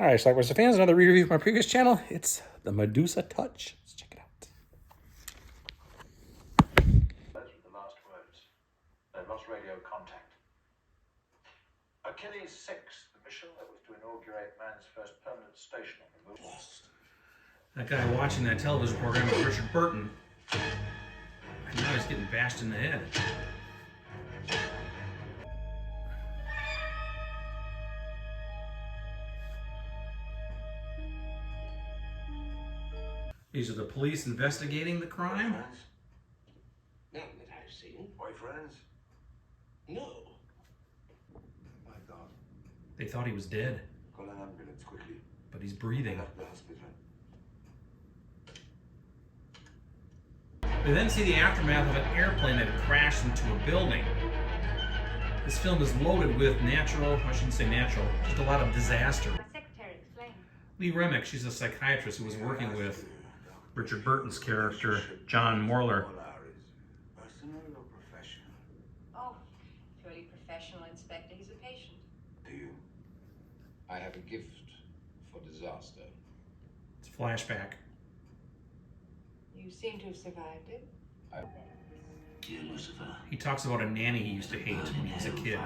All right, Schlockmeisters fans, another review from my previous channel. It's the Medusa Touch. Let's check it out. The last words. They've lost radio contact. Achilles 6, the mission that was to inaugurate man's first permanent station on the moon. That guy watching that television program was Richard Burton. And now he's getting bashed in the head. These are the police investigating the crime? None that I've seen. Boyfriends? No. My God. They thought he was dead, Call an ambulance quickly. but he's breathing. Left the hospital. We then see the aftermath of an airplane that crashed into a building. This film is loaded with I shouldn't say natural, just a lot of disaster. My secretary explained. Lee Remick, she's a psychiatrist who was working with Richard Burton's character, John Morler. Personal or professional? Oh, purely professional, Inspector. He's a patient. Do you? I have a gift for disaster. It's a flashback. You seem to have survived it. Dear Lucifer, He talks about a nanny he used to hate when he was a kid.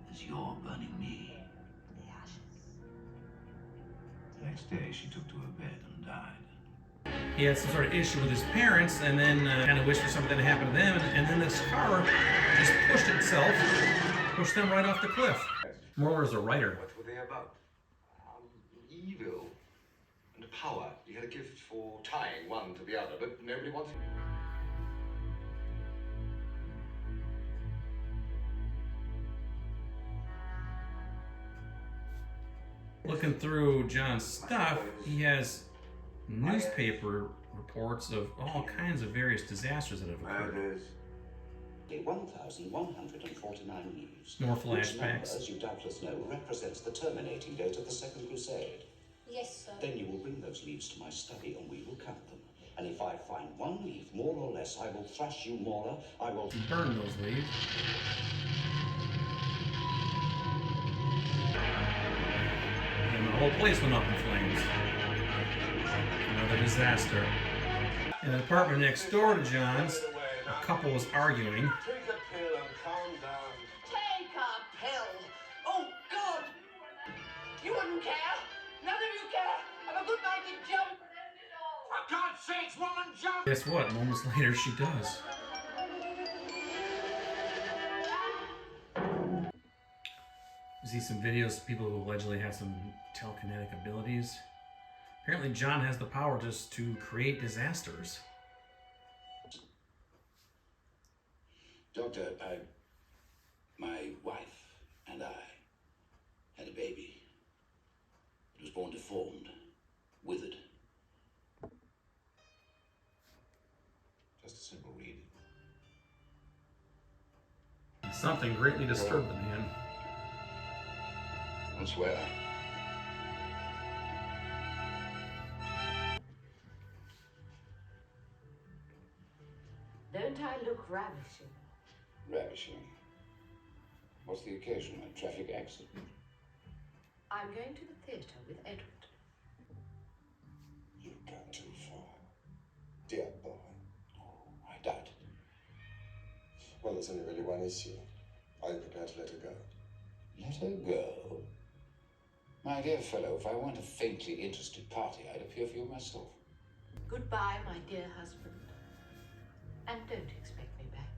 as you're burning me. The next day, she took to her bed and died. He had some sort of issue with his parents, and then kind of wished for something to happen to them, and then this car just pushed them right off the cliff. Morler's a writer. What were they about? Evil and power. He had a gift for tying one to the other, but nobody wanted. Looking through John's stuff, he has newspaper reports of all kinds of various disasters that have occurred. Murders. 1,149 leaves. More Which number, flashbacks. as you doubtless know, represents the terminating date of the Second Crusade. Yes, sir. Then you will bring those leaves to my study and we will count them. And if I find one leaf more or less, I will thrash you more. I will Burn those leaves. And the whole place went up in flames. Another disaster. In the apartment next door to John's, a couple was arguing. Take a pill and calm down. Take a pill. Oh, God. You wouldn't care. None of you care. Have a good night and jump. For God's sakes, woman, jump! Guess what? Moments later, she does. You see some videos of people who allegedly have some telekinetic abilities. Apparently, John has the power just to create disasters. Doctor, my wife and I had a baby. It was born deformed, withered. Just a simple read. Something greatly disturbed the man. I swear. Don't I look ravishing? Ravishing. What's the occasion? A traffic accident? I'm going to the theatre with Edward. You've gone too far. Dear boy. Oh, I doubt it. Well, there's only really one issue. Are you prepared to let her go? Let her go? My dear fellow, if I weren't a faintly interested party, I'd appear for you myself. Goodbye, my dear husband. And don't expect me back.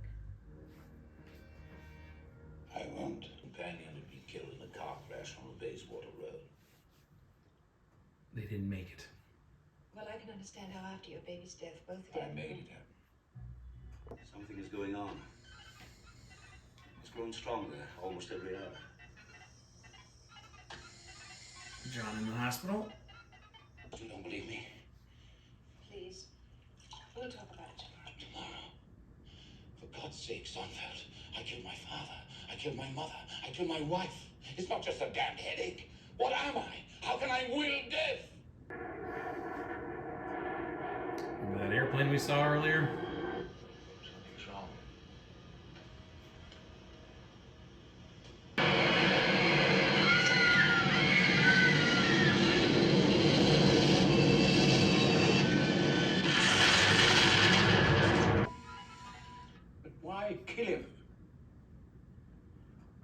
I won't. Companion had been killed in a car crash on the Bayswater Road. They didn't make it. Well, I can understand how after your baby's death, both of I made it happen. Something is going on. It's growing stronger almost every hour. John in the hospital. You don't believe me? Please, we'll talk about it tomorrow. Tomorrow. For God's sake, Sonnenfeld. I killed my father. I killed my mother. I killed my wife. It's not just a damned headache. What am I? How can I will death? Remember that airplane we saw earlier? Something's wrong. I kill him?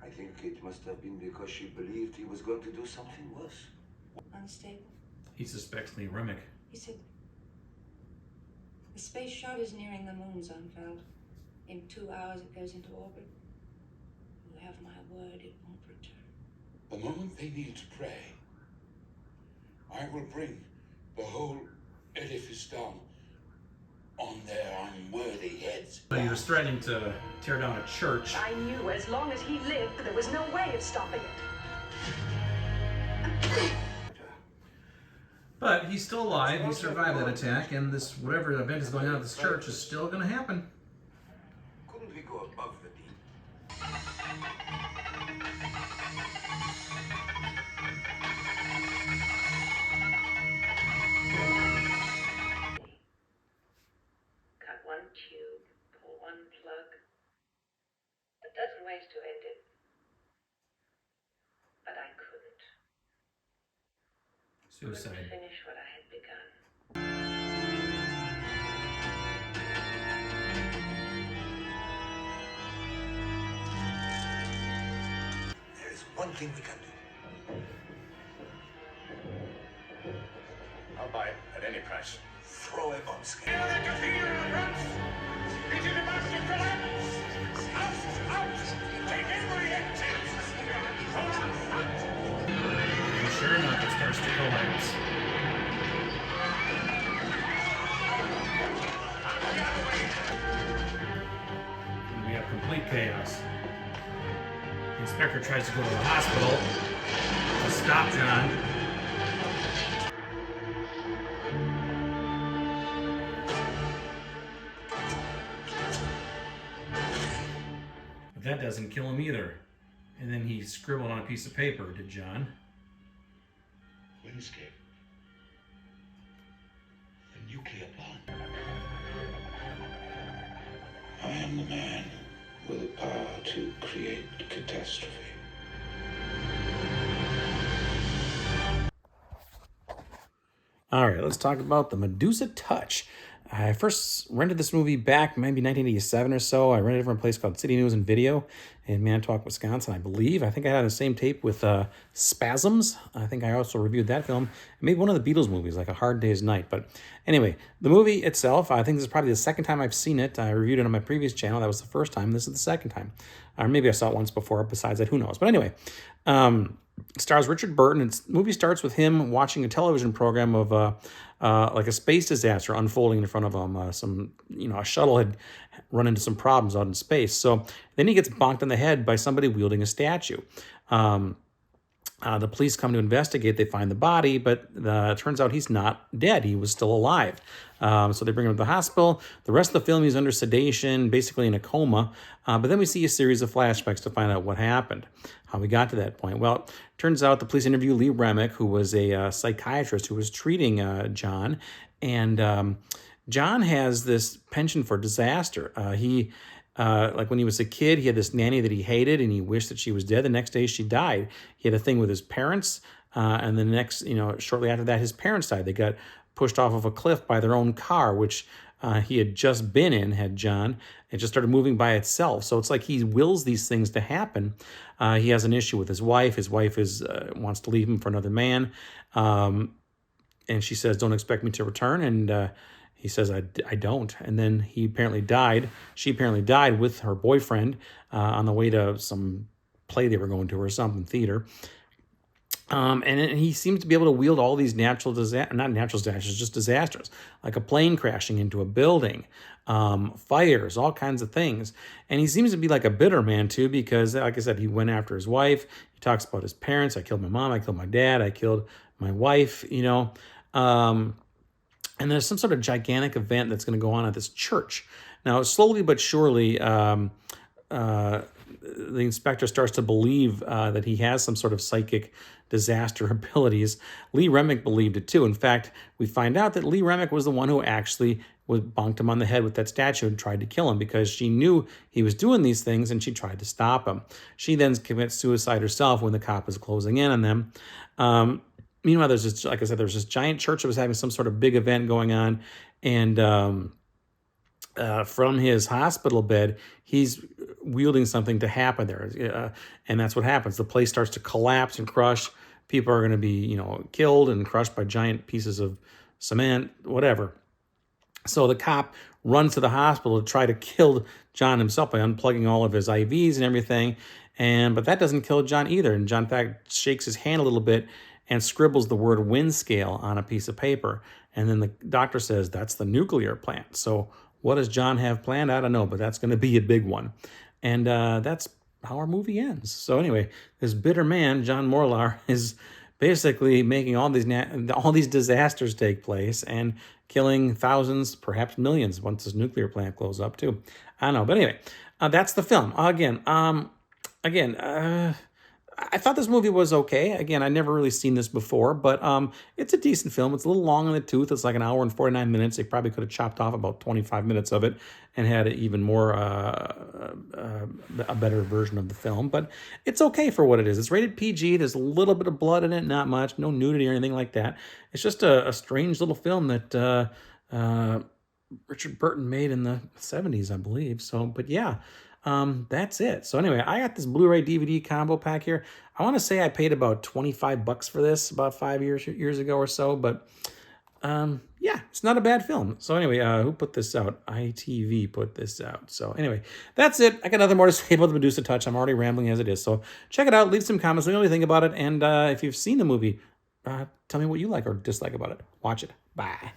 I think it must have been because she believed he was going to do something worse. Unstable. He suspects Lee Remick. He said, the space shot is nearing the moon, Sonnenfeld. In 2 hours it goes into orbit. You have my word, it won't return. The moment they kneel to pray, I will bring the whole edifice down on their unworthy heads. He was threatening to tear down a church. I knew as long as he lived, there was no way of stopping it. But he's still alive, he survived that attack, and this whatever event is going on at this church is still going to happen. Couldn't we go above the deep? Cut one tube, pull one plug. A dozen ways to end it. But I couldn't. Suicide. Couldn't finish what I had begun. There is one thing we can do. I'll buy it at any price. Throw a bomb scare. And sure enough, it starts to collapse. And we have complete chaos. The inspector tries to go to the hospital to stop John. But that doesn't kill him either. And then he scribbled on a piece of paper, did John. Windscape. The nuclear plant. I am the man with the power to create catastrophe. All right, let's talk about the Medusa Touch. I first rented this movie back maybe 1987 or so. I rented it from a place called City News and Video in Manitowoc, Wisconsin, I believe. I think I had the same tape with Spasms. I think I also reviewed that film. Maybe one of the Beatles movies, like A Hard Day's Night. But anyway, the movie itself, I think this is probably the second time I've seen it. I reviewed it on my previous channel. That was the first time. This is the second time. Or maybe I saw it once before. Besides that, who knows? But anyway, it stars Richard Burton. The movie starts with him watching a television program of like a space disaster unfolding in front of him. A shuttle had run into some problems out in space. So then he gets bonked on the head by somebody wielding a statue. The police come to investigate. They find the body, but it turns out he's not dead. He was still alive. So they bring him to the hospital. The rest of the film, he's under sedation, basically in a coma. But then we see a series of flashbacks to find out what happened, how we got to that point. Well, it turns out the police interview Lee Remick, who was a psychiatrist who was treating John. And John has this penchant for disaster. Like when he was a kid, he had this nanny that he hated and he wished that she was dead. The next day she died. He had a thing with his parents. And the next, shortly after that, his parents died. They got pushed off of a cliff by their own car, which he had just been in, had John. It just started moving by itself. So it's like he wills these things to happen. He has an issue with his wife. His wife wants to leave him for another man. And she says, "Don't expect me to return." And he says, I don't. And then he apparently died. She apparently died with her boyfriend on the way to some play they were going to or something, theater. And he seems to be able to wield all these not natural disasters, just disasters, like a plane crashing into a building, fires, all kinds of things. And he seems to be like a bitter man too, because like I said, he went after his wife. He talks about his parents. I killed my mom. I killed my dad. I killed my wife, and there's some sort of gigantic event that's going to go on at this church. Now, slowly but surely, the inspector starts to believe that he has some sort of psychic disaster abilities. Lee Remick believed it too. In fact, we find out that Lee Remick was the one who actually bonked him on the head with that statue and tried to kill him because she knew he was doing these things and she tried to stop him. She then commits suicide herself when the cop is closing in on them. Meanwhile, there's this, like I said, there's this giant church that was having some sort of big event going on, and from his hospital bed, he's wielding something to happen there. And that's what happens. The place starts to collapse and crush. People are going to be, killed and crushed by giant pieces of cement, whatever. So the cop runs to the hospital to try to kill John himself by unplugging all of his IVs and everything. But that doesn't kill John either. And John, in fact, shakes his hand a little bit and scribbles the word wind scale on a piece of paper. And then the doctor says, that's the nuclear plant. So what does John have planned? I don't know, but that's going to be a big one. And that's how our movie ends. So anyway, this bitter man, John Morlar, is basically making all these disasters take place and killing thousands, perhaps millions, once this nuclear plant blows up too. I don't know, but anyway, that's the film. I thought this movie was okay. Again, I'd never really seen this before, but it's a decent film. It's a little long in the tooth. It's like an hour and 49 minutes. They probably could have chopped off about 25 minutes of it and had even more, a better version of the film. But it's okay for what it is. It's rated PG. There's a little bit of blood in it, not much. No nudity or anything like that. It's just a strange little film that Richard Burton made in the 70s, I believe. So, but yeah. That's it. So anyway, I got this Blu-ray DVD combo pack here. I want to say I paid about $25 for this about 5 years ago or so, but yeah, it's not a bad film. So anyway, who put this out? ITV put this out. So anyway, that's it. I got nothing more to say about the Medusa Touch. I'm already rambling as it is. So check it out. Leave some comments. Let me know what you think about it. And if you've seen the movie, tell me what you like or dislike about it. Watch it. Bye.